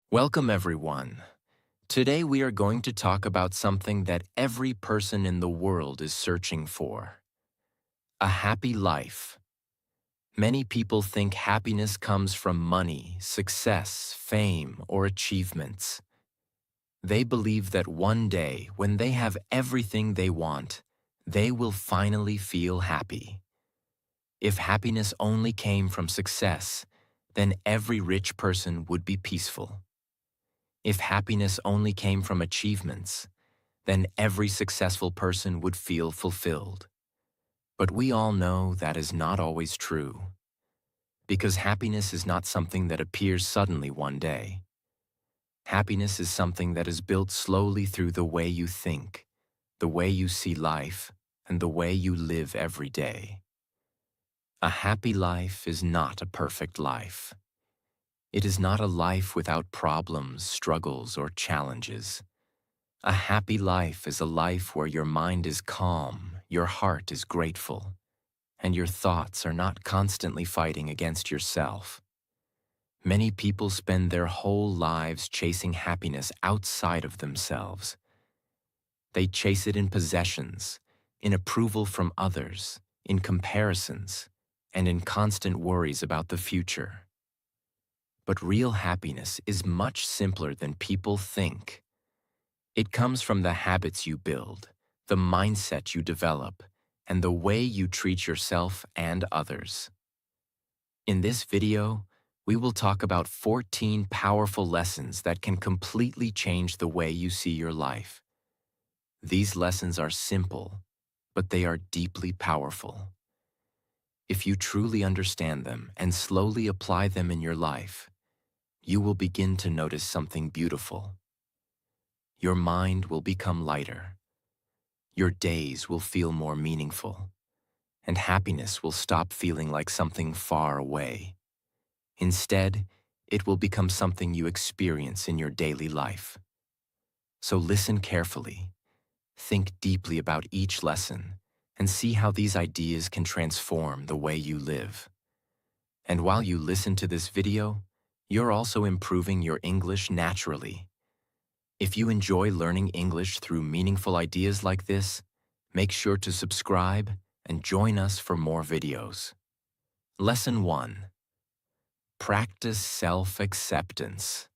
Welcome, everyone. Today we are going to talk about something that every person in the world is searching for: a happy life. Many people think happiness comes from money, success, fame, or achievements. They believe that one day, when they have everything they want, they will finally feel happy. If happiness only came from success, then every rich person would be peaceful. If happiness only came from achievements, then every successful person would feel fulfilled. But we all know that is not always true, because happiness is not something that appears suddenly one day. Happiness is something that is built slowly through the way you think, the way you see life, and the way you live every day. A happy life is not a perfect life. It is not a life without problems, struggles, or challenges. A happy life is a life where your mind is calm, your heart is grateful, and your thoughts are not constantly fighting against yourself. Many people spend their whole lives chasing happiness outside of themselves. They chase it in possessions, in approval from others, in comparisons, and in constant worries about the future. But real happiness is much simpler than people think. It comes from the habits you build, the mindset you develop, and the way you treat yourself and others. In this video, we will talk about 14 powerful lessons that can completely change the way you see your life. These lessons are simple, but they are deeply powerful. If you truly understand them and slowly apply them in your life, you will begin to notice something beautiful. Your mind will become lighter. Your days will feel more meaningful, and happiness will stop feeling like something far away. Instead, it will become something you experience in your daily life. So listen carefully, think deeply about each lesson, and see how these ideas can transform the way you live. And while you listen to this video, you're also improving your English naturally. If you enjoy learning English through meaningful ideas like this, make sure to subscribe and join us for more videos. Lesson 1. Practice self-acceptance.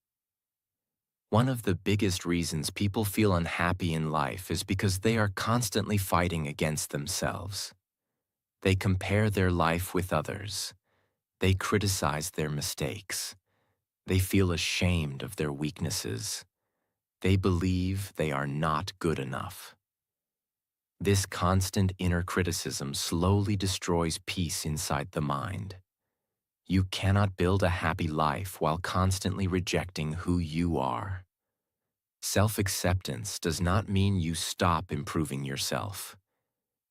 One of the biggest reasons people feel unhappy in life is because they are constantly fighting against themselves. They compare their life with others. They criticize their mistakes. They feel ashamed of their weaknesses. They believe they are not good enough. This constant inner criticism slowly destroys peace inside the mind. You cannot build a happy life while constantly rejecting who you are. Self-acceptance does not mean you stop improving yourself.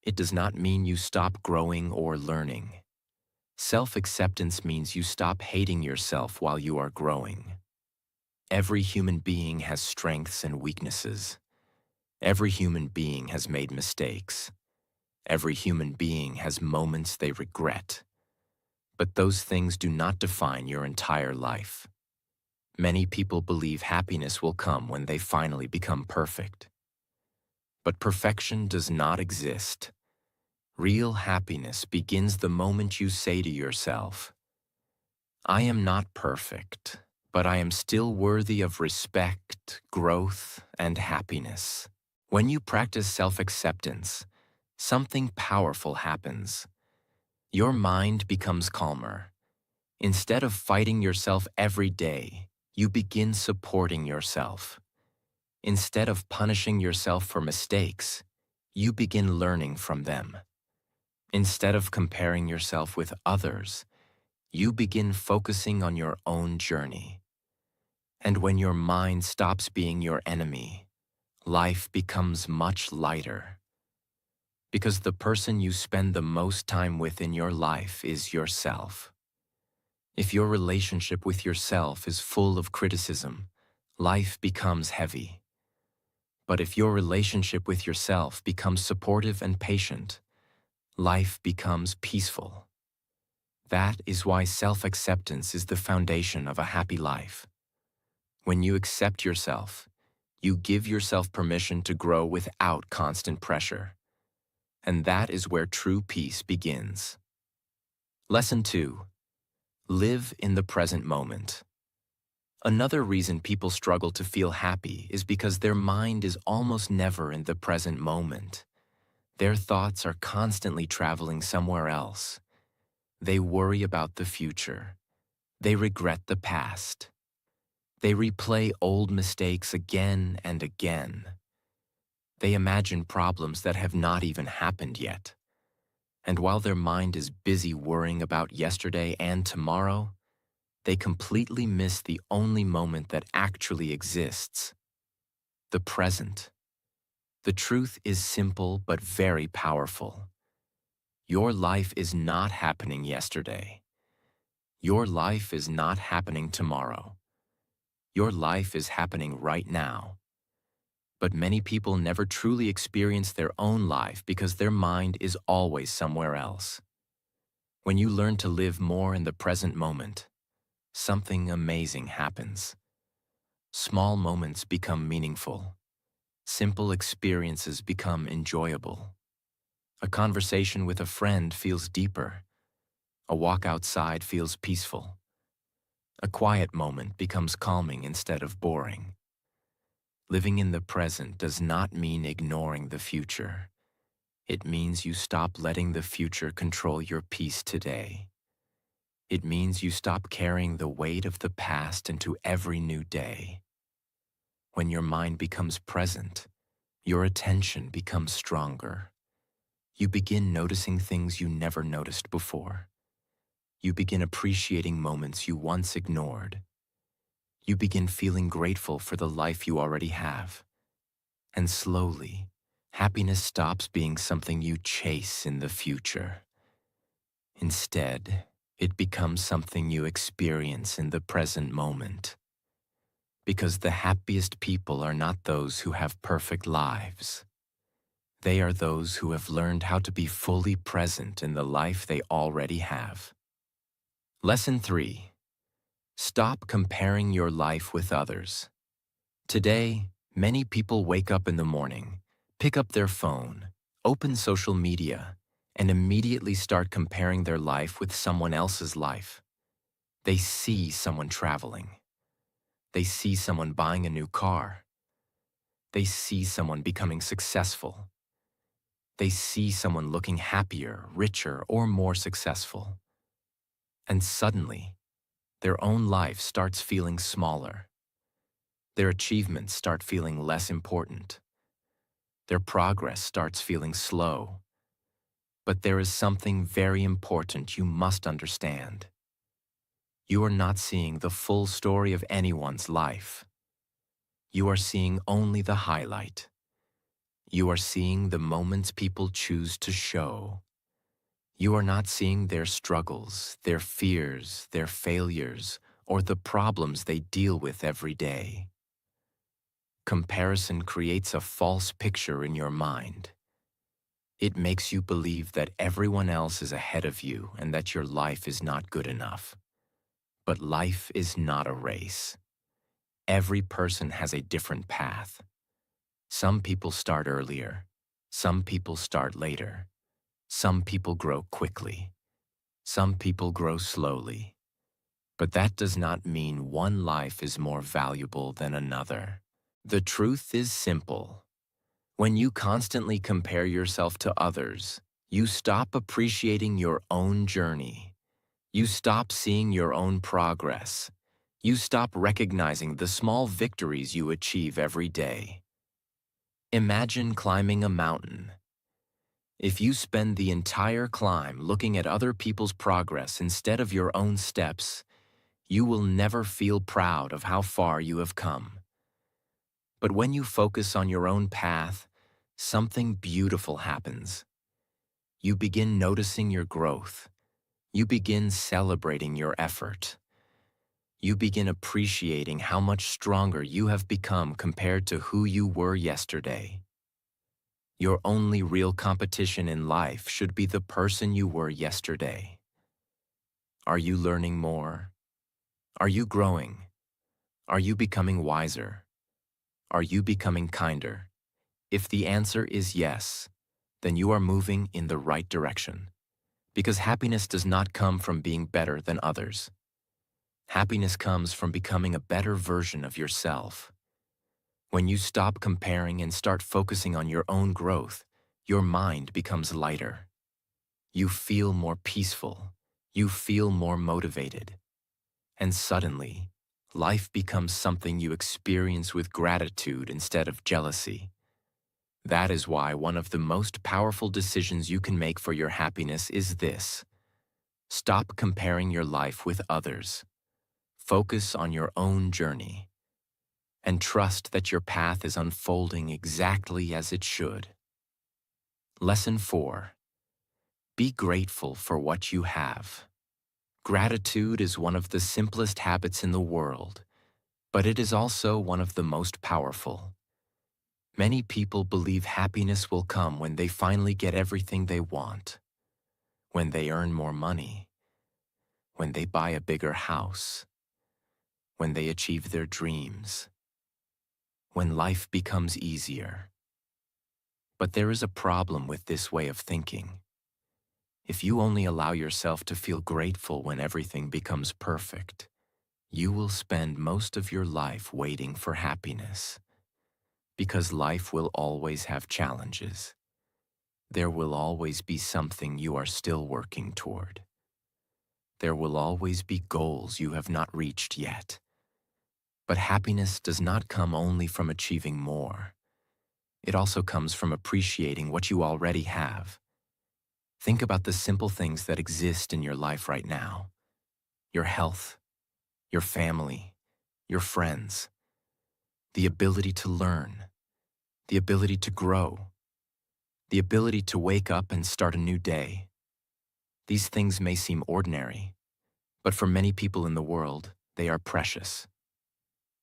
It does not mean you stop growing or learning. Self-acceptance means you stop hating yourself while you are growing. Every human being has strengths and weaknesses. Every human being has made mistakes. Every human being has moments they regret. But those things do not define your entire life. Many people believe happiness will come when they finally become perfect. But perfection does not exist. Real happiness begins the moment you say to yourself, "I am not perfect, but I am still worthy of respect, growth, and happiness." When you practice self-acceptance, something powerful happens. Your mind becomes calmer. Instead of fighting yourself every day, you begin supporting yourself. Instead of punishing yourself for mistakes, you begin learning from them. Instead of comparing yourself with others, you begin focusing on your own journey. And when your mind stops being your enemy, life becomes much lighter. Because the person you spend the most time with in your life is yourself. If your relationship with yourself is full of criticism, life becomes heavy. But if your relationship with yourself becomes supportive and patient, life becomes peaceful. That is why self-acceptance is the foundation of a happy life. When you accept yourself, you give yourself permission to grow without constant pressure. And that is where true peace begins. Lesson 2. Live in the present moment. Another reason people struggle to feel happy is because their mind is almost never in the present moment. Their thoughts are constantly traveling somewhere else. They worry about the future. They regret the past. They replay old mistakes again and again. They imagine problems that have not even happened yet. And while their mind is busy worrying about yesterday and tomorrow, they completely miss the only moment that actually exists: the present. The truth is simple but very powerful. Your life is not happening yesterday. Your life is not happening tomorrow. Your life is happening right now. But many people never truly experience their own life because their mind is always somewhere else. When you learn to live more in the present moment, something amazing happens. Small moments become meaningful. Simple experiences become enjoyable. A conversation with a friend feels deeper. A walk outside feels peaceful. A quiet moment becomes calming instead of boring. Living in the present does not mean ignoring the future. It means you stop letting the future control your peace today. It means you stop carrying the weight of the past into every new day. When your mind becomes present, your attention becomes stronger. You begin noticing things you never noticed before. You begin appreciating moments you once ignored. You begin feeling grateful for the life you already have. And slowly, happiness stops being something you chase in the future. Instead, it becomes something you experience in the present moment. Because the happiest people are not those who have perfect lives. They are those who have learned how to be fully present in the life they already have. Lesson 3. Stop comparing your life with others. Today, many people wake up in the morning, pick up their phone, open social media, and immediately start comparing their life with someone else's life. They see someone traveling. They see someone buying a new car. They see someone becoming successful. They see someone looking happier, richer, or more successful. And suddenly, their own life starts feeling smaller. Their achievements start feeling less important. Their progress starts feeling slow. But there is something very important you must understand. You are not seeing the full story of anyone's life. You are seeing only the highlight. You are seeing the moments people choose to show. You are not seeing their struggles, their fears, their failures, or the problems they deal with every day. Comparison creates a false picture in your mind. It makes you believe that everyone else is ahead of you and that your life is not good enough. But life is not a race. Every person has a different path. Some people start earlier. Some people start later. Some people grow quickly. Some people grow slowly. But that does not mean one life is more valuable than another. The truth is simple. When you constantly compare yourself to others, you stop appreciating your own journey. You stop seeing your own progress. You stop recognizing the small victories you achieve every day. Imagine climbing a mountain. If you spend the entire climb looking at other people's progress instead of your own steps, you will never feel proud of how far you have come. But when you focus on your own path, something beautiful happens. You begin noticing your growth. You begin celebrating your effort. You begin appreciating how much stronger you have become compared to who you were yesterday. Your only real competition in life should be the person you were yesterday. Are you learning more? Are you growing? Are you becoming wiser? Are you becoming kinder? If the answer is yes, then you are moving in the right direction. Because happiness does not come from being better than others. Happiness comes from becoming a better version of yourself. When you stop comparing and start focusing on your own growth, your mind becomes lighter. You feel more peaceful. You feel more motivated. And suddenly, life becomes something you experience with gratitude instead of jealousy. That is why one of the most powerful decisions you can make for your happiness is this. Stop comparing your life with others. Focus on your own journey. And trust that your path is unfolding exactly as it should. Lesson 4. Be grateful for what you have. Gratitude is one of the simplest habits in the world, but it is also one of the most powerful. Many people believe happiness will come when they finally get everything they want, when they earn more money, when they buy a bigger house, when they achieve their dreams, when life becomes easier. But there is a problem with this way of thinking. If you only allow yourself to feel grateful when everything becomes perfect, you will spend most of your life waiting for happiness. Because life will always have challenges. There will always be something you are still working toward. There will always be goals you have not reached yet. But happiness does not come only from achieving more. It also comes from appreciating what you already have. Think about the simple things that exist in your life right now. Your health, your family, your friends, the ability to learn, the ability to grow, the ability to wake up and start a new day. These things may seem ordinary, but for many people in the world, they are precious.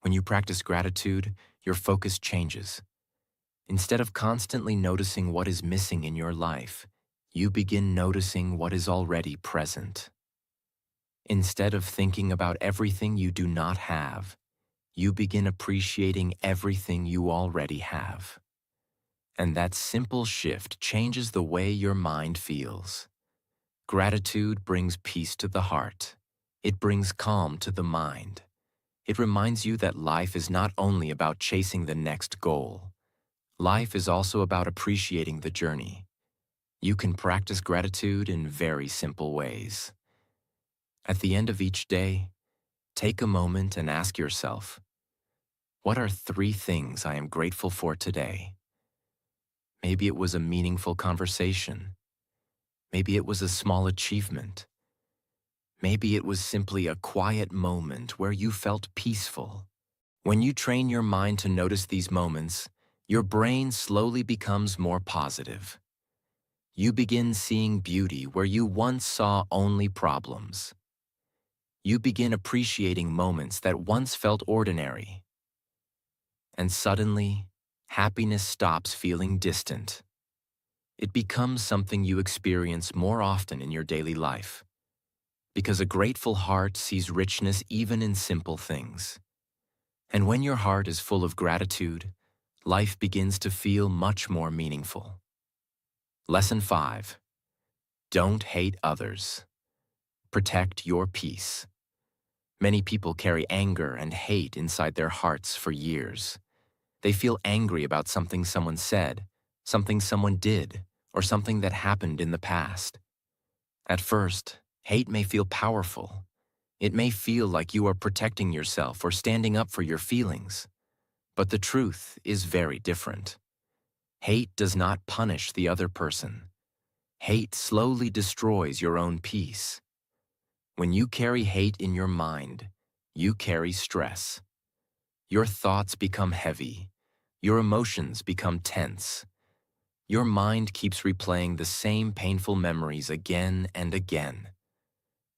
When you practice gratitude, your focus changes. Instead of constantly noticing what is missing in your life, you begin noticing what is already present. Instead of thinking about everything you do not have, you begin appreciating everything you already have. And that simple shift changes the way your mind feels. Gratitude brings peace to the heart. It brings calm to the mind. It reminds you that life is not only about chasing the next goal. Life is also about appreciating the journey. You can practice gratitude in very simple ways. At the end of each day, take a moment and ask yourself, what are 3 things I am grateful for today? Maybe it was a meaningful conversation. Maybe it was a small achievement. Maybe it was simply a quiet moment where you felt peaceful. When you train your mind to notice these moments, your brain slowly becomes more positive. You begin seeing beauty where you once saw only problems. You begin appreciating moments that once felt ordinary. And suddenly, happiness stops feeling distant. It becomes something you experience more often in your daily life. Because a grateful heart sees richness even in simple things. And when your heart is full of gratitude, life begins to feel much more meaningful. Lesson 5. Don't hate others. Protect your peace. Many people carry anger and hate inside their hearts for years. They feel angry about something someone said, something someone did, or something that happened in the past. At first, hate may feel powerful. It may feel like you are protecting yourself or standing up for your feelings. But the truth is very different. Hate does not punish the other person. Hate slowly destroys your own peace. When you carry hate in your mind, you carry stress. Your thoughts become heavy. Your emotions become tense. Your mind keeps replaying the same painful memories again and again.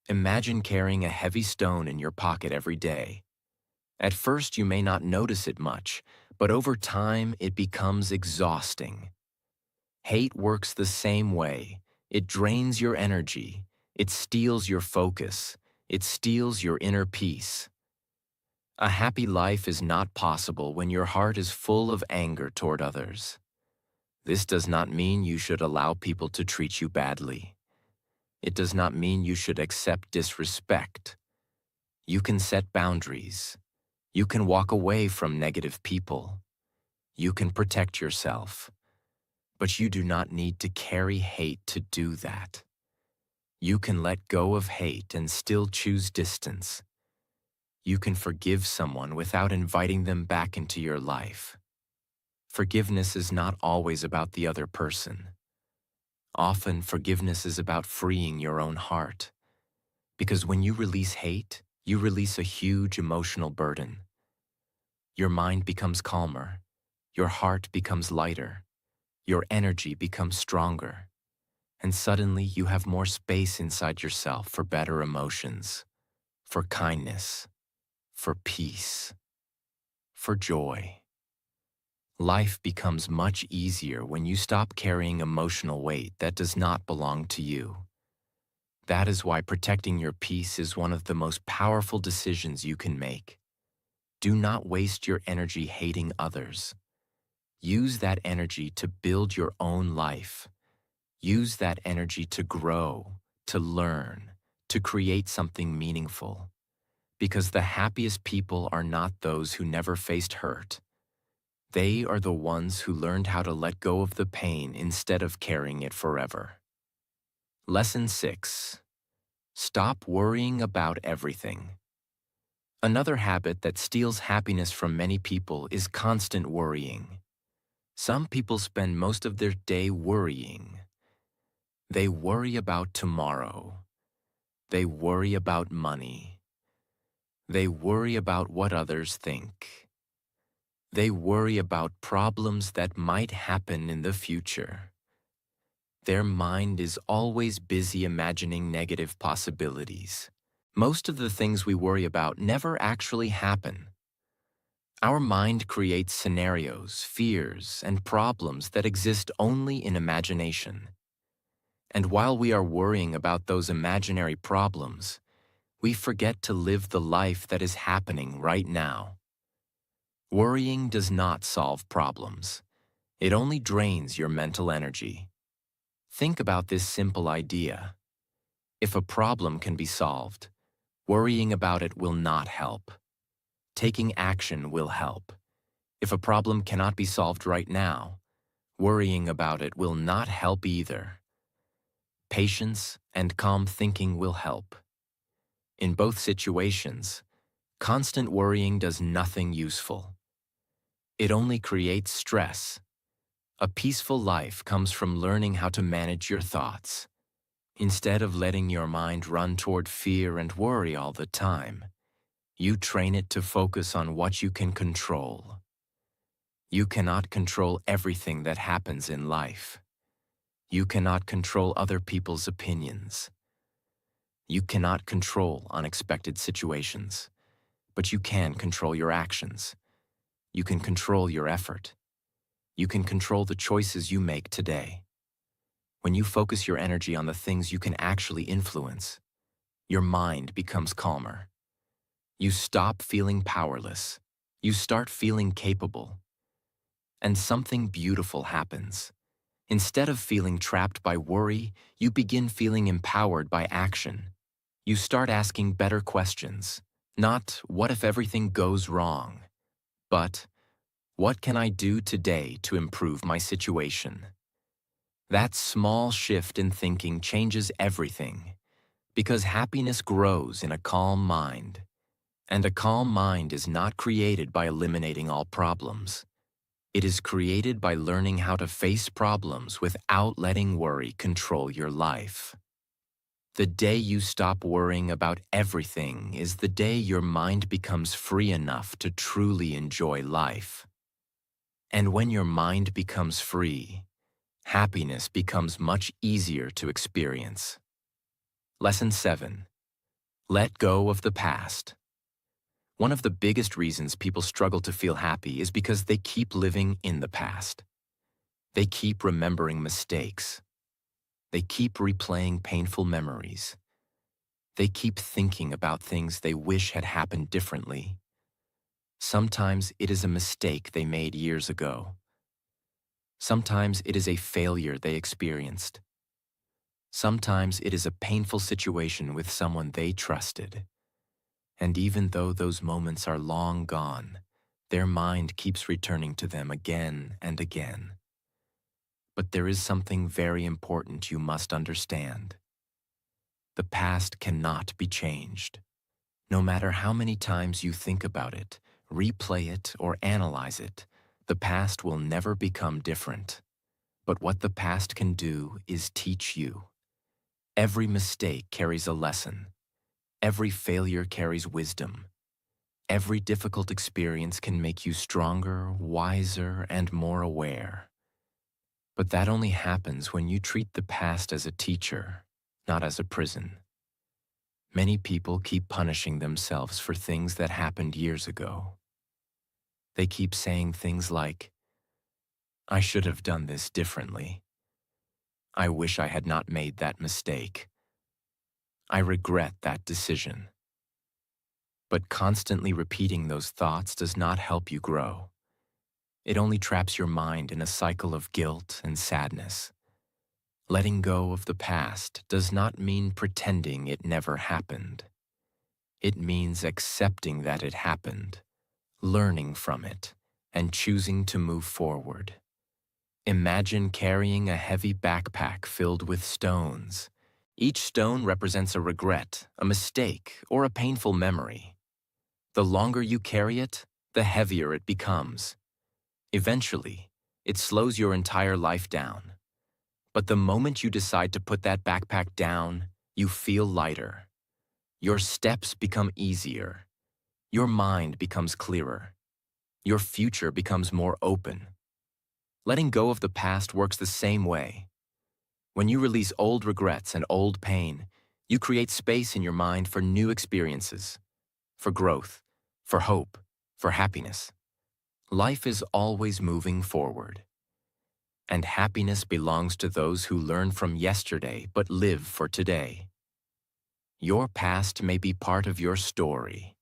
Imagine carrying a heavy stone in your pocket every day. At first, you may not notice it much, but over time, it becomes exhausting. Hate works the same way. It drains your energy. It steals your focus. It steals your inner peace. A happy life is not possible when your heart is full of anger toward others. This does not mean you should allow people to treat you badly. It does not mean you should accept disrespect. You can set boundaries. You can walk away from negative people. You can protect yourself. But you do not need to carry hate to do that. You can let go of hate and still choose distance. You can forgive someone without inviting them back into your life. Forgiveness is not always about the other person. Often, forgiveness is about freeing your own heart. Because when you release hate, you release a huge emotional burden. Your mind becomes calmer. Your heart becomes lighter. Your energy becomes stronger. And suddenly, you have more space inside yourself for better emotions, for kindness, for peace, for joy. Life becomes much easier when you stop carrying emotional weight that does not belong to you. That is why protecting your peace is one of the most powerful decisions you can make. Do not waste your energy hating others. Use that energy to build your own life. Use that energy to grow, to learn, to create something meaningful. Because the happiest people are not those who never faced hurt. They are the ones who learned how to let go of the pain instead of carrying it forever. Lesson 6. Stop worrying about everything. Another habit that steals happiness from many people is constant worrying. Some people spend most of their day worrying. They worry about tomorrow. They worry about money. They worry about what others think. They worry about problems that might happen in the future. Their mind is always busy imagining negative possibilities. Most of the things we worry about never actually happen. Our mind creates scenarios, fears, and problems that exist only in imagination. And while we are worrying about those imaginary problems, we forget to live the life that is happening right now. Worrying does not solve problems. It only drains your mental energy. Think about this simple idea. If a problem can be solved, worrying about it will not help. Taking action will help. If a problem cannot be solved right now, worrying about it will not help either. Patience and calm thinking will help. In both situations, constant worrying does nothing useful. It only creates stress. A peaceful life comes from learning how to manage your thoughts. Instead of letting your mind run toward fear and worry all the time, you train it to focus on what you can control. You cannot control everything that happens in life. You cannot control other people's opinions. You cannot control unexpected situations, but you can control your actions. You can control your effort. You can control the choices you make today. When you focus your energy on the things you can actually influence, your mind becomes calmer. You stop feeling powerless. You start feeling capable. And something beautiful happens. Instead of feeling trapped by worry, you begin feeling empowered by action. You start asking better questions. Not, what if everything goes wrong? But, what can I do today to improve my situation? That small shift in thinking changes everything. Because happiness grows in a calm mind. And a calm mind is not created by eliminating all problems. It is created by learning how to face problems without letting worry control your life. The day you stop worrying about everything is the day your mind becomes free enough to truly enjoy life. And when your mind becomes free, happiness becomes much easier to experience. Lesson 7. Let go of the past. One of the biggest reasons people struggle to feel happy is because they keep living in the past. They keep remembering mistakes. They keep replaying painful memories. They keep thinking about things they wish had happened differently. Sometimes it is a mistake they made years ago. Sometimes it is a failure they experienced. Sometimes it is a painful situation with someone they trusted. And even though those moments are long gone, their mind keeps returning to them again and again. But there is something very important you must understand. The past cannot be changed. No matter how many times you think about it, replay it, or analyze it, the past will never become different. But what the past can do is teach you. Every mistake carries a lesson. Every failure carries wisdom. Every difficult experience can make you stronger, wiser, and more aware. But that only happens when you treat the past as a teacher, not as a prison. Many people keep punishing themselves for things that happened years ago. They keep saying things like, "I should have done this differently. I wish I had not made that mistake. I regret that decision." But constantly repeating those thoughts does not help you grow. It only traps your mind in a cycle of guilt and sadness. Letting go of the past does not mean pretending it never happened. It means accepting that it happened, learning from it, and choosing to move forward. Imagine carrying a heavy backpack filled with stones. Each stone represents a regret, a mistake, or a painful memory. The longer you carry it, the heavier it becomes. Eventually, it slows your entire life down. But the moment you decide to put that backpack down, you feel lighter. Your steps become easier. Your mind becomes clearer. Your future becomes more open. Letting go of the past works the same way. When you release old regrets and old pain, you create space in your mind for new experiences, for growth, for hope, for happiness. Life is always moving forward. And happiness belongs to those who learn from yesterday but live for today. Your past may be part of your story,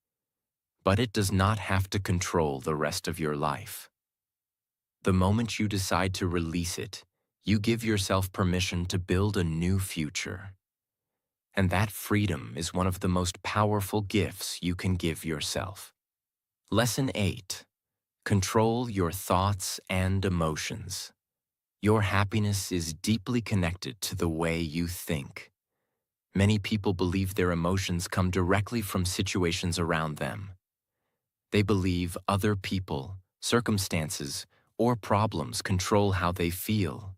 but it does not have to control the rest of your life. The moment you decide to release it, you give yourself permission to build a new future. And that freedom is one of the most powerful gifts you can give yourself. Lesson 8. Control your thoughts and emotions. Your happiness is deeply connected to the way you think. Many people believe their emotions come directly from situations around them. They believe other people, circumstances, or problems control how they feel.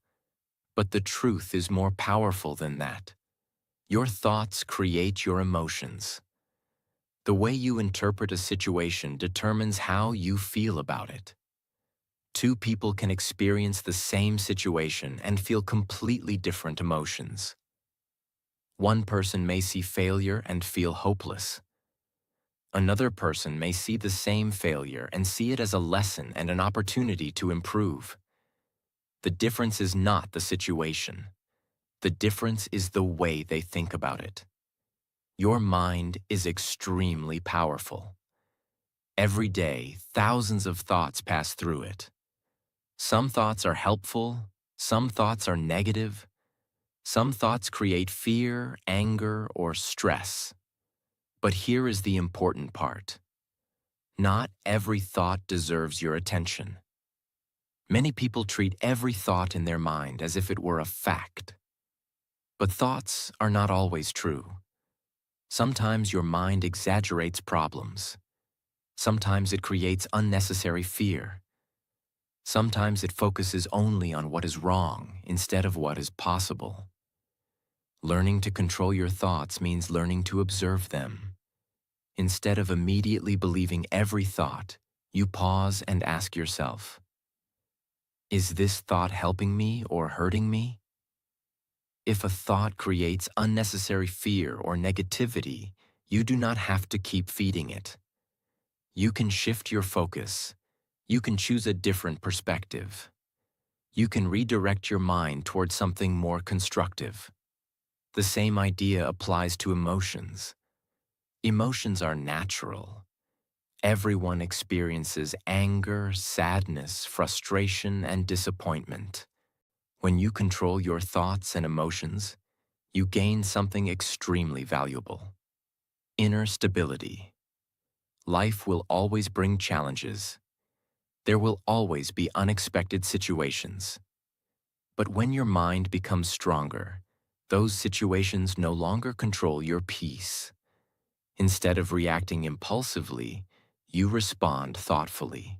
But the truth is more powerful than that. Your thoughts create your emotions. The way you interpret a situation determines how you feel about it. Two people can experience the same situation and feel completely different emotions. One person may see failure and feel hopeless. Another person may see the same failure and see it as a lesson and an opportunity to improve. The difference is not the situation. The difference is the way they think about it. Your mind is extremely powerful. Every day, thousands of thoughts pass through it. Some thoughts are helpful, some thoughts are negative, some thoughts create fear, anger, or stress. But here is the important part. Not every thought deserves your attention. Many people treat every thought in their mind as if it were a fact. But thoughts are not always true. Sometimes your mind exaggerates problems. Sometimes it creates unnecessary fear. Sometimes it focuses only on what is wrong instead of what is possible. Learning to control your thoughts means learning to observe them. Instead of immediately believing every thought, you pause and ask yourself, is this thought helping me or hurting me? If a thought creates unnecessary fear or negativity, you do not have to keep feeding it. You can shift your focus. You can choose a different perspective. You can redirect your mind towards something more constructive. The same idea applies to emotions. Emotions are natural. Everyone experiences anger, sadness, frustration, and disappointment. When you control your thoughts and emotions, you gain something extremely valuable: inner stability. Life will always bring challenges. There will always be unexpected situations. But when your mind becomes stronger, those situations no longer control your peace. Instead of reacting impulsively, you respond thoughtfully.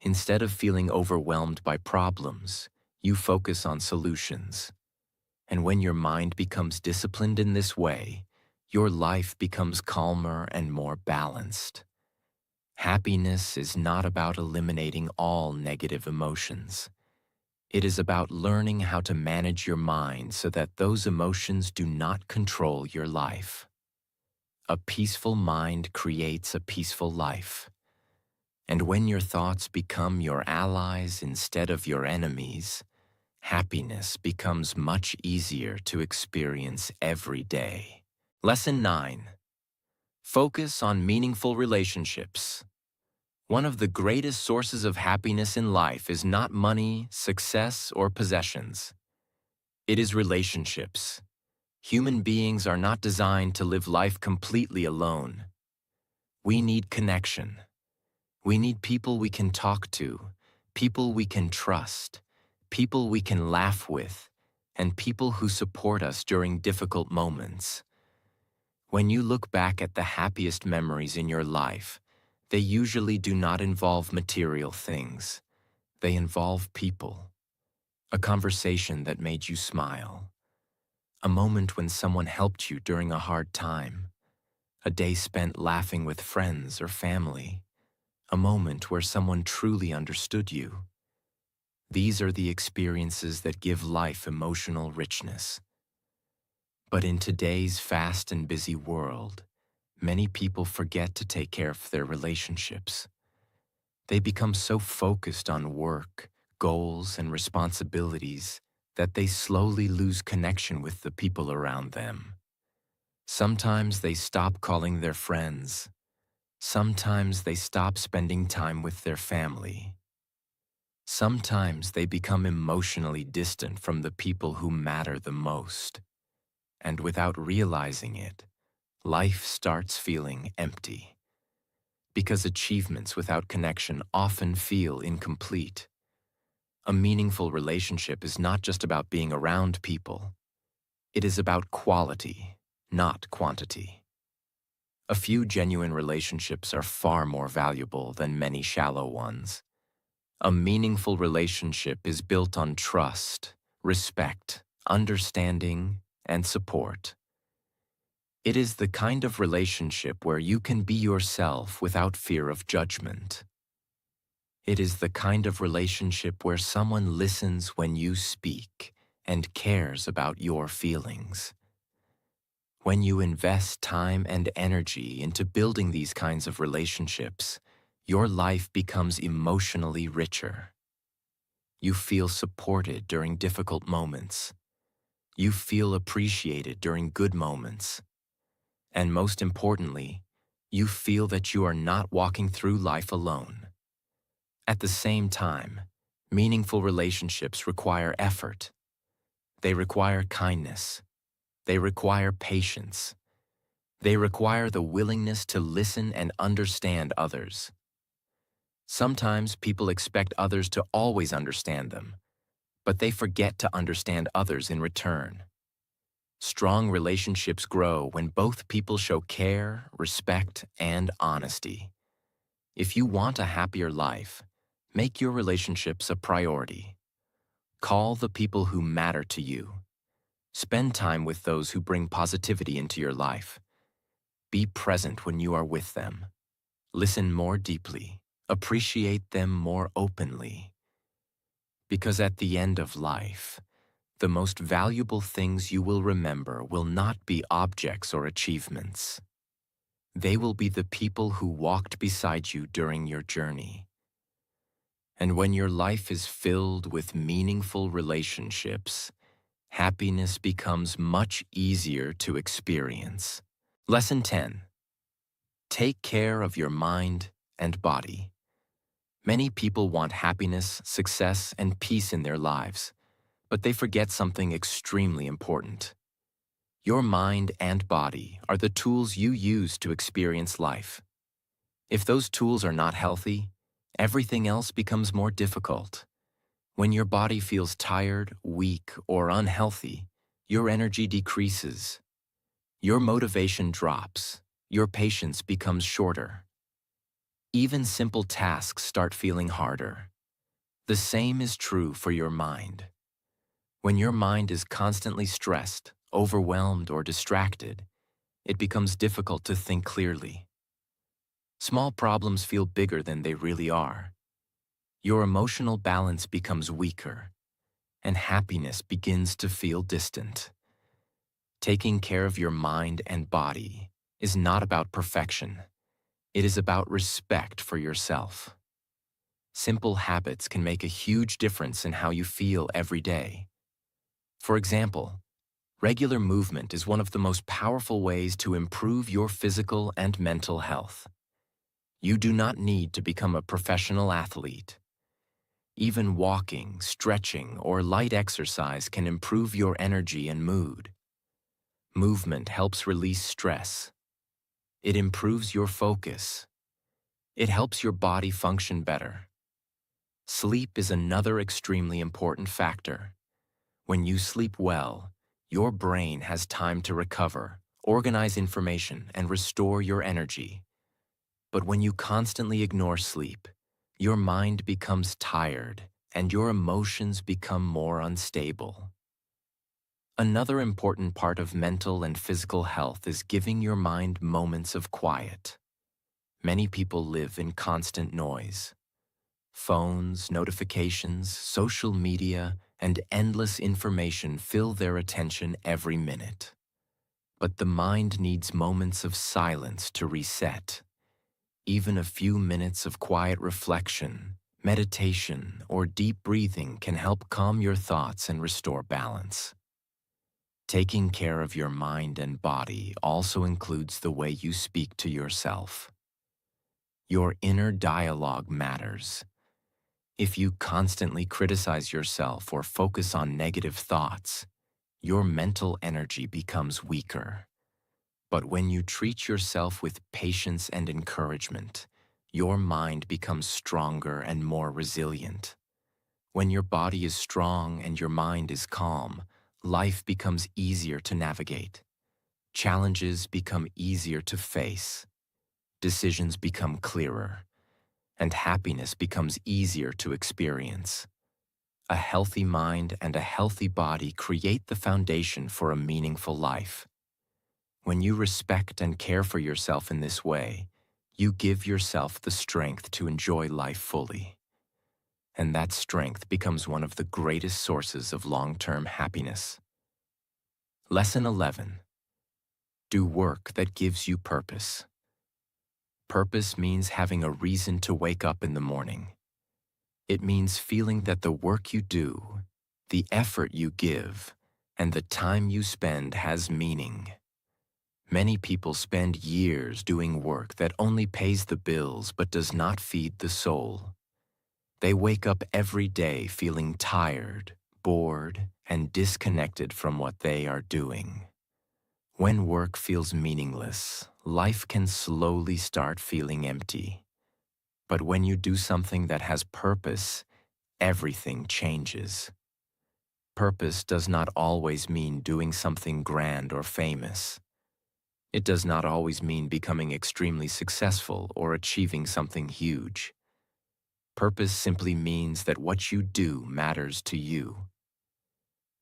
Instead of feeling overwhelmed by problems, you focus on solutions. And when your mind becomes disciplined in this way, your life becomes calmer and more balanced. Happiness is not about eliminating all negative emotions. It is about learning how to manage your mind so that those emotions do not control your life. A peaceful mind creates a peaceful life. And when your thoughts become your allies instead of your enemies, happiness becomes much easier to experience every day. Lesson 9. Focus on meaningful relationships. One of the greatest sources of happiness in life is not money, success, or possessions. It is relationships. Human beings are not designed to live life completely alone. We need connection. We need people we can talk to, people we can trust, people we can laugh with, and people who support us during difficult moments. When you look back at the happiest memories in your life, they usually do not involve material things. They involve people. A conversation that made you smile. A moment when someone helped you during a hard time. A day spent laughing with friends or family. A moment where someone truly understood you. These are the experiences that give life emotional richness. But in today's fast and busy world, many people forget to take care of their relationships. They become so focused on work, goals, and responsibilities that they slowly lose connection with the people around them. Sometimes they stop calling their friends. Sometimes they stop spending time with their family. Sometimes they become emotionally distant from the people who matter the most. And without realizing it, life starts feeling empty. Because achievements without connection often feel incomplete. A meaningful relationship is not just about being around people. It is about quality, not quantity. A few genuine relationships are far more valuable than many shallow ones. A meaningful relationship is built on trust, respect, understanding, and support. It is the kind of relationship where you can be yourself without fear of judgment. It is the kind of relationship where someone listens when you speak and cares about your feelings. When you invest time and energy into building these kinds of relationships, your life becomes emotionally richer. You feel supported during difficult moments. You feel appreciated during good moments. And most importantly, you feel that you are not walking through life alone. At the same time, meaningful relationships require effort. They require kindness. They require patience. They require the willingness to listen and understand others. Sometimes people expect others to always understand them, but they forget to understand others in return. Strong relationships grow when both people show care, respect, and honesty. If you want a happier life, make your relationships a priority. Call the people who matter to you. Spend time with those who bring positivity into your life. Be present when you are with them. Listen more deeply. Appreciate them more openly. Because at the end of life, the most valuable things you will remember will not be objects or achievements. They will be the people who walked beside you during your journey. And when your life is filled with meaningful relationships, happiness becomes much easier to experience. Lesson 10. Take care of your mind and body. Many people want happiness, success, and peace in their lives, but they forget something extremely important. Your mind and body are the tools you use to experience life. If those tools are not healthy, everything else becomes more difficult. When your body feels tired, weak, or unhealthy, your energy decreases. Your motivation drops. Your patience becomes shorter. Even simple tasks start feeling harder. The same is true for your mind. When your mind is constantly stressed, overwhelmed, or distracted, it becomes difficult to think clearly. Small problems feel bigger than they really are. Your emotional balance becomes weaker, and happiness begins to feel distant. Taking care of your mind and body is not about perfection. It is about respect for yourself. Simple habits can make a huge difference in how you feel every day. For example, regular movement is one of the most powerful ways to improve your physical and mental health. You do not need to become a professional athlete. Even walking, stretching, or light exercise can improve your energy and mood. Movement helps release stress. It improves your focus. It helps your body function better. Sleep is another extremely important factor. When you sleep well, your brain has time to recover, organize information, and restore your energy. But when you constantly ignore sleep, your mind becomes tired and your emotions become more unstable. Another important part of mental and physical health is giving your mind moments of quiet. Many people live in constant noise. Phones, notifications, social media, and endless information fill their attention every minute. But the mind needs moments of silence to reset. Even a few minutes of quiet reflection, meditation, or deep breathing can help calm your thoughts and restore balance. Taking care of your mind and body also includes the way you speak to yourself. Your inner dialogue matters. If you constantly criticize yourself or focus on negative thoughts, your mental energy becomes weaker. But when you treat yourself with patience and encouragement, your mind becomes stronger and more resilient. When your body is strong and your mind is calm, life becomes easier to navigate. Challenges become easier to face. Decisions become clearer. And happiness becomes easier to experience. A healthy mind and a healthy body create the foundation for a meaningful life. When you respect and care for yourself in this way, you give yourself the strength to enjoy life fully. And that strength becomes one of the greatest sources of long-term happiness. Lesson 11. Do work that gives you purpose. Purpose means having a reason to wake up in the morning. It means feeling that the work you do, the effort you give, and the time you spend has meaning. Many people spend years doing work that only pays the bills but does not feed the soul. They wake up every day feeling tired, bored, and disconnected from what they are doing. When work feels meaningless, life can slowly start feeling empty. But when you do something that has purpose, everything changes. Purpose does not always mean doing something grand or famous. It does not always mean becoming extremely successful or achieving something huge. Purpose simply means that what you do matters to you.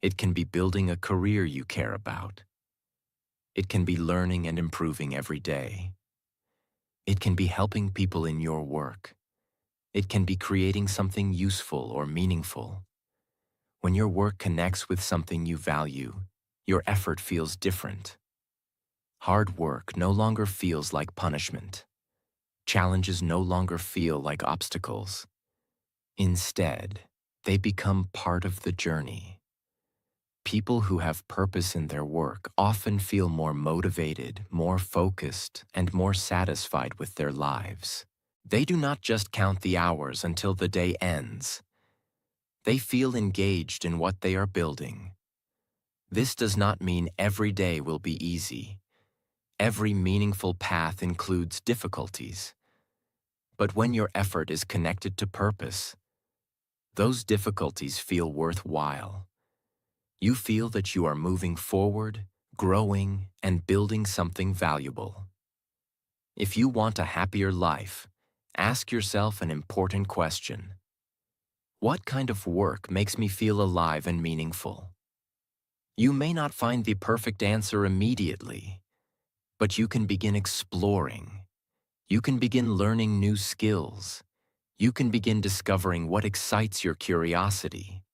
It can be building a career you care about. It can be learning and improving every day. It can be helping people in your work. It can be creating something useful or meaningful. When your work connects with something you value, your effort feels different. Hard work no longer feels like punishment. Challenges no longer feel like obstacles. Instead, they become part of the journey. People who have purpose in their work often feel more motivated, more focused, and more satisfied with their lives. They do not just count the hours until the day ends. They feel engaged in what they are building. This does not mean every day will be easy. Every meaningful path includes difficulties. But when your effort is connected to purpose, those difficulties feel worthwhile. You feel that you are moving forward, growing, and building something valuable. If you want a happier life, ask yourself an important question. What kind of work makes me feel alive and meaningful? You may not find the perfect answer immediately, but you can begin exploring. You can begin learning new skills. You can begin discovering what excites your curiosity.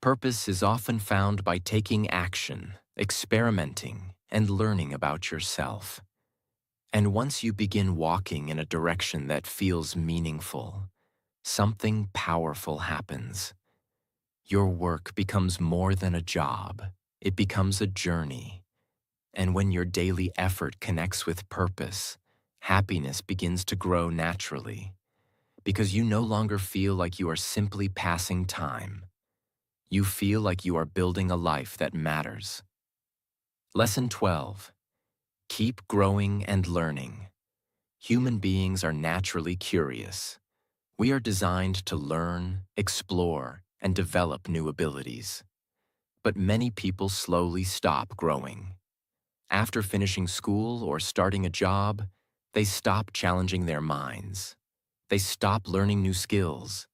Purpose is often found by taking action, experimenting, and learning about yourself. And once you begin walking in a direction that feels meaningful, something powerful happens. Your work becomes more than a job. It becomes a journey. And when your daily effort connects with purpose, happiness begins to grow naturally, because you no longer feel like you are simply passing time. You feel like you are building a life that matters. Lesson 12. Keep growing and learning. Human beings are naturally curious. We are designed to learn, explore, and develop new abilities. But many people slowly stop growing. After finishing school or starting a job, they stop challenging their minds. They stop learning new skills.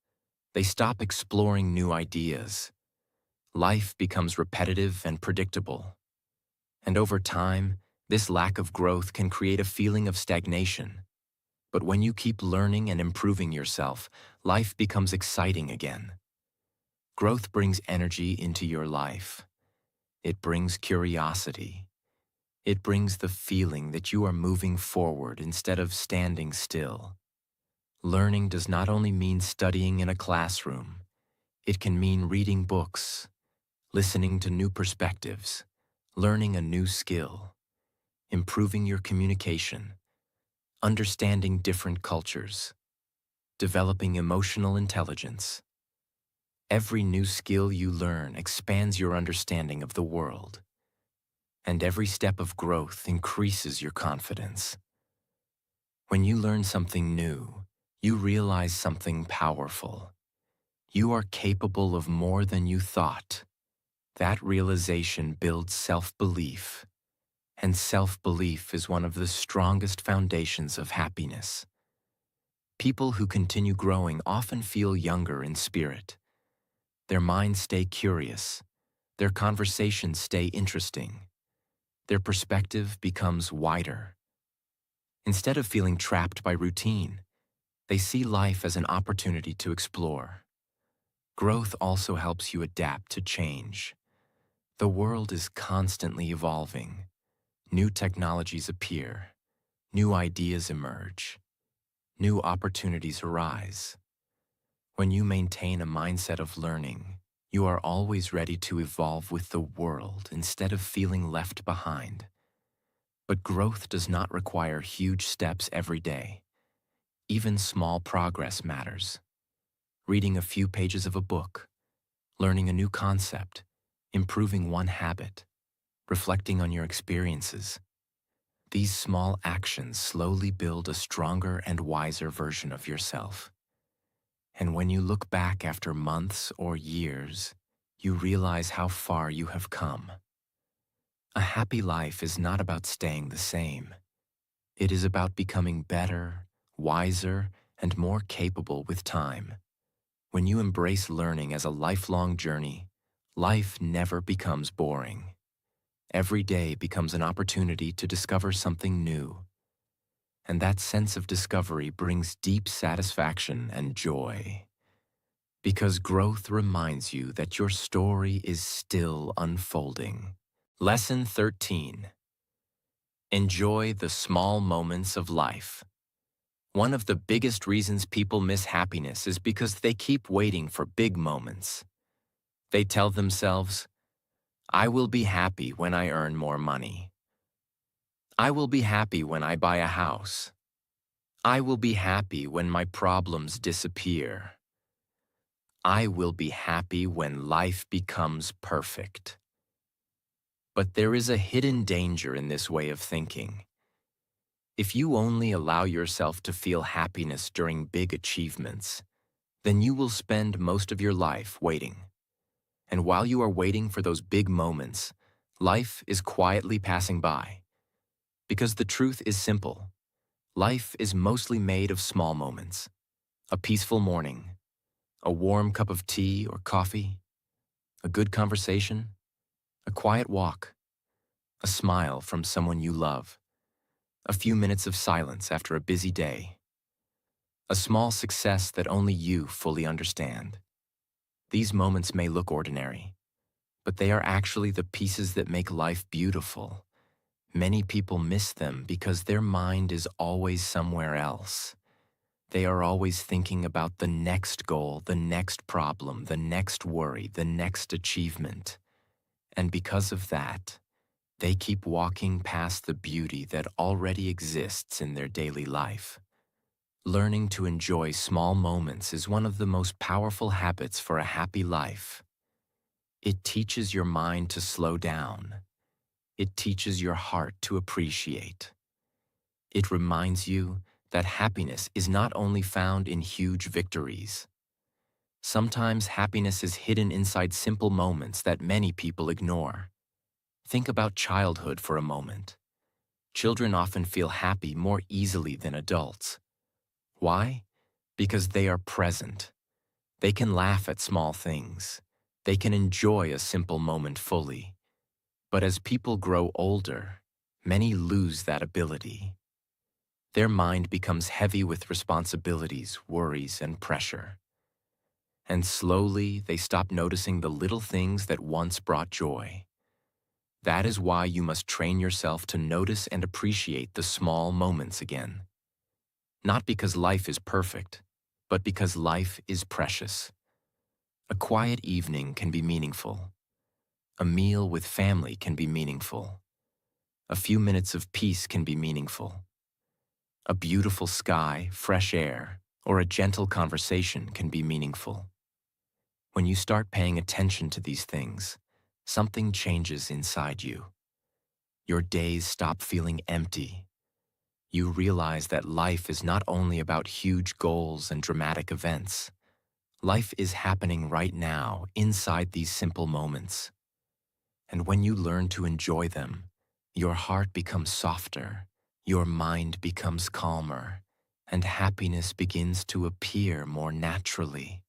They stop exploring new ideas. Life becomes repetitive and predictable. And over time, this lack of growth can create a feeling of stagnation. But when you keep learning and improving yourself, life becomes exciting again. Growth brings energy into your life. It brings curiosity. It brings the feeling that you are moving forward instead of standing still. Learning does not only mean studying in a classroom. It can mean reading books, listening to new perspectives, learning a new skill, improving your communication, understanding different cultures, developing emotional intelligence. Every new skill you learn expands your understanding of the world, and every step of growth increases your confidence. When you learn something new, you realize something powerful. You are capable of more than you thought. That realization builds self-belief, and self-belief is one of the strongest foundations of happiness. People who continue growing often feel younger in spirit. Their minds stay curious. Their conversations stay interesting. Their perspective becomes wider. Instead of feeling trapped by routine, they see life as an opportunity to explore. Growth also helps you adapt to change. The world is constantly evolving. New technologies appear. New ideas emerge. New opportunities arise. When you maintain a mindset of learning, you are always ready to evolve with the world instead of feeling left behind. But growth does not require huge steps every day. Even small progress matters. Reading a few pages of a book, learning a new concept, improving one habit, reflecting on your experiences. These small actions slowly build a stronger and wiser version of yourself. And when you look back after months or years, you realize how far you have come. A happy life is not about staying the same. It is about becoming better, wiser, and more capable with time. When you embrace learning as a lifelong journey, life never becomes boring. Every day becomes an opportunity to discover something new. And that sense of discovery brings deep satisfaction and joy. Because growth reminds you that your story is still unfolding. Lesson 13. Enjoy the small moments of life. One of the biggest reasons people miss happiness is because they keep waiting for big moments. They tell themselves, I will be happy when I earn more money. I will be happy when I buy a house. I will be happy when my problems disappear. I will be happy when life becomes perfect. But there is a hidden danger in this way of thinking. If you only allow yourself to feel happiness during big achievements, then you will spend most of your life waiting. And while you are waiting for those big moments, life is quietly passing by. Because the truth is simple. Life is mostly made of small moments. A peaceful morning, a warm cup of tea or coffee, a good conversation, a quiet walk, a smile from someone you love, a few minutes of silence after a busy day, a small success that only you fully understand. These moments may look ordinary, but they are actually the pieces that make life beautiful. Many people miss them because their mind is always somewhere else. They are always thinking about the next goal, the next problem, the next worry, the next achievement. And because of that, they keep walking past the beauty that already exists in their daily life. Learning to enjoy small moments is one of the most powerful habits for a happy life. It teaches your mind to slow down. It teaches your heart to appreciate. It reminds you that happiness is not only found in huge victories. Sometimes happiness is hidden inside simple moments that many people ignore. Think about childhood for a moment. Children often feel happy more easily than adults. Why? Because they are present. They can laugh at small things. They can enjoy a simple moment fully. But as people grow older, many lose that ability. Their mind becomes heavy with responsibilities, worries, and pressure. And slowly, they stop noticing the little things that once brought joy. That is why you must train yourself to notice and appreciate the small moments again. Not because life is perfect, but because life is precious. A quiet evening can be meaningful. A meal with family can be meaningful. A few minutes of peace can be meaningful. A beautiful sky, fresh air, or a gentle conversation can be meaningful. When you start paying attention to these things, something changes inside you. Your days stop feeling empty. You realize that life is not only about huge goals and dramatic events. Life is happening right now, inside these simple moments. And when you learn to enjoy them, your heart becomes softer, your mind becomes calmer, and happiness begins to appear more naturally.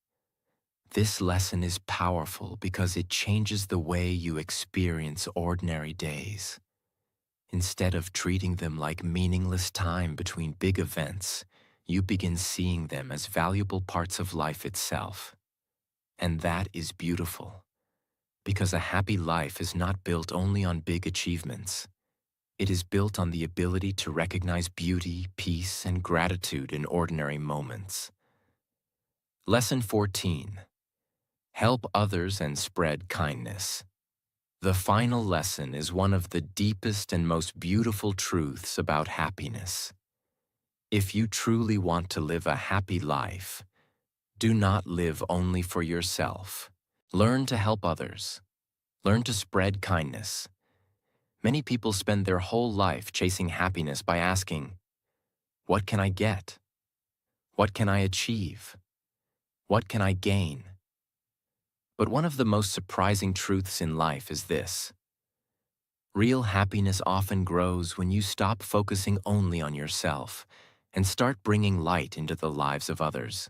This lesson is powerful because it changes the way you experience ordinary days. Instead of treating them like meaningless time between big events, you begin seeing them as valuable parts of life itself. And that is beautiful, because a happy life is not built only on big achievements. It is built on the ability to recognize beauty, peace, and gratitude in ordinary moments. Lesson 14. Help others and spread kindness. The final lesson is one of the deepest and most beautiful truths about happiness. If you truly want to live a happy life, do not live only for yourself. Learn to help others. Learn to spread kindness. Many people spend their whole life chasing happiness by asking, "What can I get? What can I achieve? What can I gain?" But one of the most surprising truths in life is this. Real happiness often grows when you stop focusing only on yourself and start bringing light into the lives of others.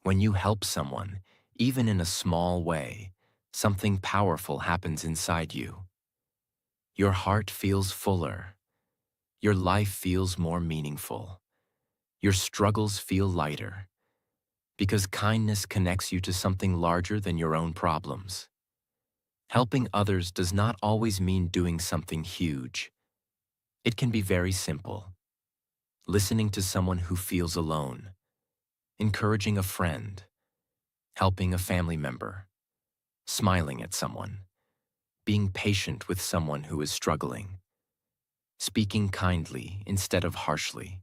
When you help someone, even in a small way, something powerful happens inside you. Your heart feels fuller. Your life feels more meaningful. Your struggles feel lighter. Because kindness connects you to something larger than your own problems. Helping others does not always mean doing something huge. It can be very simple. Listening to someone who feels alone, encouraging a friend, helping a family member, smiling at someone. being patient with someone who is struggling, speaking kindly instead of harshly.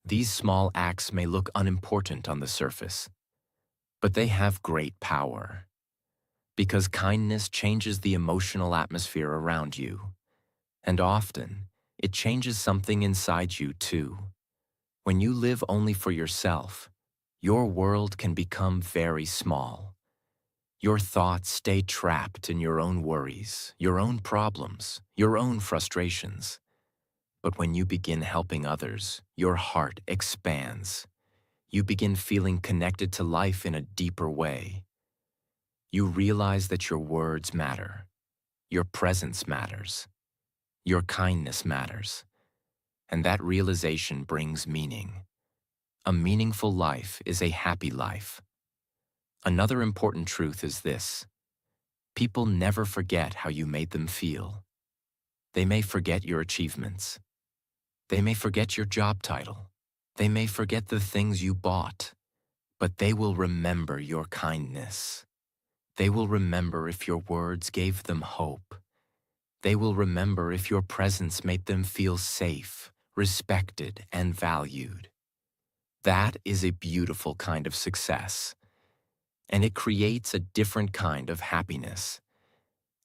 These small acts may look unimportant on the surface, but they have great power, because kindness changes the emotional atmosphere around you, and often it changes something inside you too. When you live only for yourself, your world can become very small. Your thoughts stay trapped in your own worries, your own problems, your own frustrations. But when you begin helping others, your heart expands. You begin feeling connected to life in a deeper way. You realize that your words matter, your presence matters, your kindness matters, and that realization brings meaning. A meaningful life is a happy life. Another important truth is this: people never forget how you made them feel. They may forget your achievements. They may forget your job title. They may forget the things you bought, but they will remember your kindness. They will remember if your words gave them hope. They will remember if your presence made them feel safe, respected, and valued. That is a beautiful kind of success, and it creates a different kind of happiness.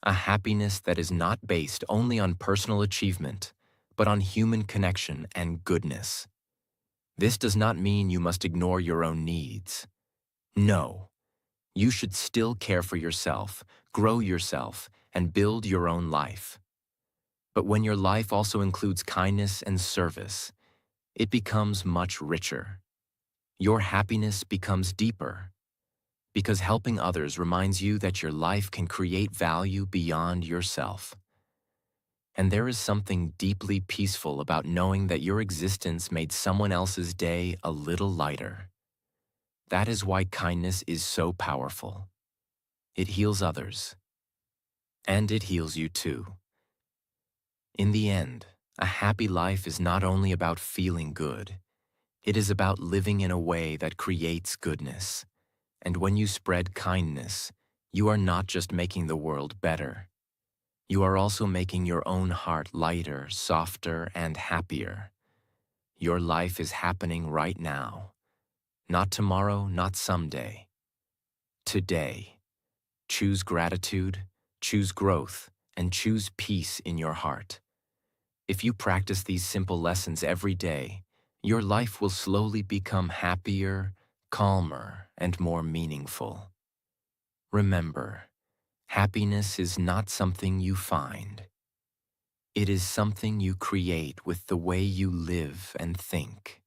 A happiness that is not based only on personal achievement, but on human connection and goodness. This does not mean you must ignore your own needs. No, you should still care for yourself, grow yourself, and build your own life. But when your life also includes kindness and service, it becomes much richer. Your happiness becomes deeper, because helping others reminds you that your life can create value beyond yourself. And there is something deeply peaceful about knowing that your existence made someone else's day a little lighter. That is why kindness is so powerful. It heals others, and it heals you too. In the end, a happy life is not only about feeling good, it is about living in a way that creates goodness. And when you spread kindness, you are not just making the world better. You are also making your own heart lighter, softer, and happier. Your life is happening right now. Not tomorrow, not someday. Today. Choose gratitude, choose growth, and choose peace in your heart. If you practice these simple lessons every day, your life will slowly become happier, calmer, and more meaningful. Remember, happiness is not something you find. It is something you create with the way you live and think.